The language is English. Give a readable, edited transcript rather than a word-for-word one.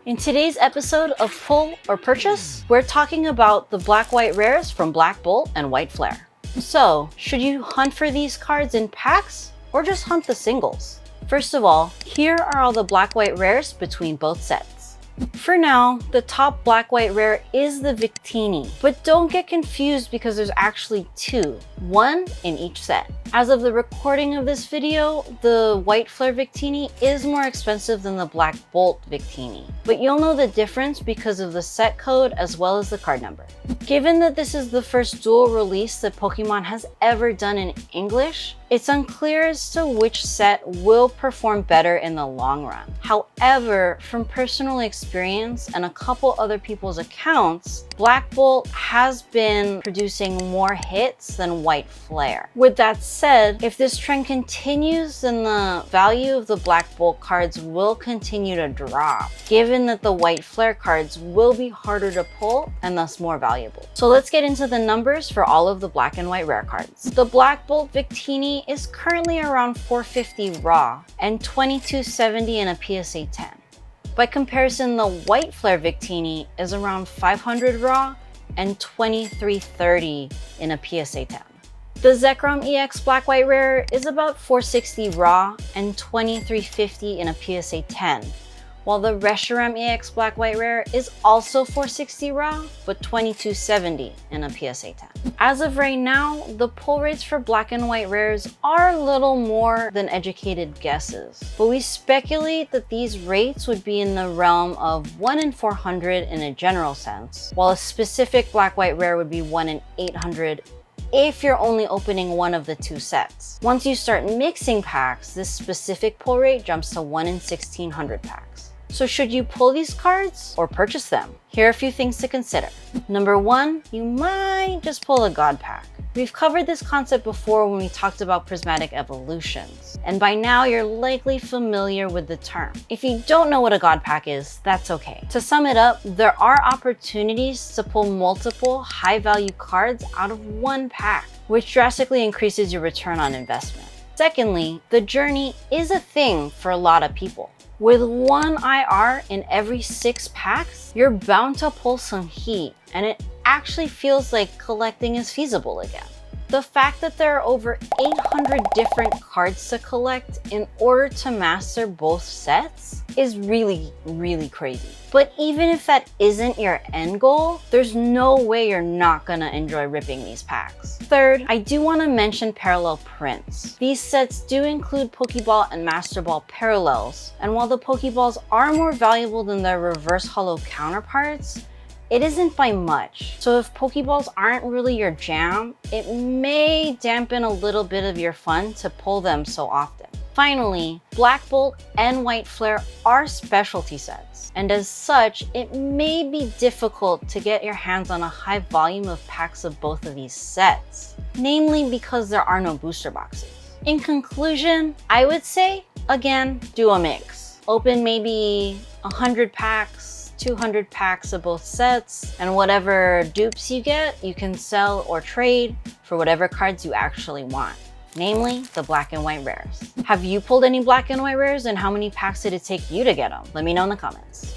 In today's episode of Pull or Purchase, we're talking about the black-white rares from Black Bolt and White Flare. So, should you hunt for these cards in packs or just hunt the singles? First of all, here are all the black-white rares between both sets. For now, the top black-white rare is the Victini, but don't get confused because there's actually two, one in each set. As of the recording of this video, the White Flare Victini is more expensive than the Black Bolt Victini, but you'll know the difference because of the set code as well as the card number. Given that this is the first dual release that Pokemon has ever done in English, it's unclear as to which set will perform better in the long run. However, from personal experience and a couple other people's accounts, Black Bolt has been producing more hits than White Flare. With that said, if this trend continues, then the value of the Black Bolt cards will continue to drop, given that the White Flare cards will be harder to pull and thus more valuable. So let's get into the numbers for all of the black and white rare cards. The Black Bolt Victini is currently around 450 raw and 2270 in a PSA 10. By comparison, the White Flare Victini is around 500 raw and 2330 in a PSA 10. The Zekrom EX Black White Rare is about 460 raw and 2350 in a PSA 10, while the Reshiram EX Black White Rare is also 460 raw, but 2270 in a PSA 10. As of right now, the pull rates for black and white rares are a little more than educated guesses, but we speculate that these rates would be in the realm of 1 in 400 in a general sense, while a specific black-white rare would be 1 in 800 if you're only opening one of the two sets. Once you start mixing packs, this specific pull rate jumps to 1 in 1600 packs. So should you pull these cards or purchase them? Here are a few things to consider. Number one, you might just pull a God Pack. We've covered this concept before when we talked about prismatic evolutions, and by now you're likely familiar with the term. If you don't know what a God Pack is, that's okay. To sum it up, there are opportunities to pull multiple high-value cards out of one pack, which drastically increases your return on investment. Secondly, the journey is a thing for a lot of people. With one IR in every 6 packs, you're bound to pull some heat, and it actually feels like collecting is feasible again. The fact that there are over 800 different cards to collect in order to master both sets is really crazy. But even if that isn't your end goal, there's no way you're not gonna enjoy ripping these packs. Third, I do want to mention parallel prints. These sets do include Pokeball and Master Ball parallels, and while the Pokeballs are more valuable than their reverse holo counterparts, it isn't by much. So if Pokeballs aren't really your jam, it may dampen a little bit of your fun to pull them so often. Finally, Black Bolt and White Flare are specialty sets, and as such, it may be difficult to get your hands on a high volume of packs of both of these sets, namely because there are no booster boxes. In conclusion, I would say, again, do a mix. Open maybe 100 packs, 200 packs of both sets, and whatever dupes you get, you can sell or trade for whatever cards you actually want, namely the black and white rares. Have you pulled any black and white rares, and how many packs did it take you to get them? Let me know in the comments.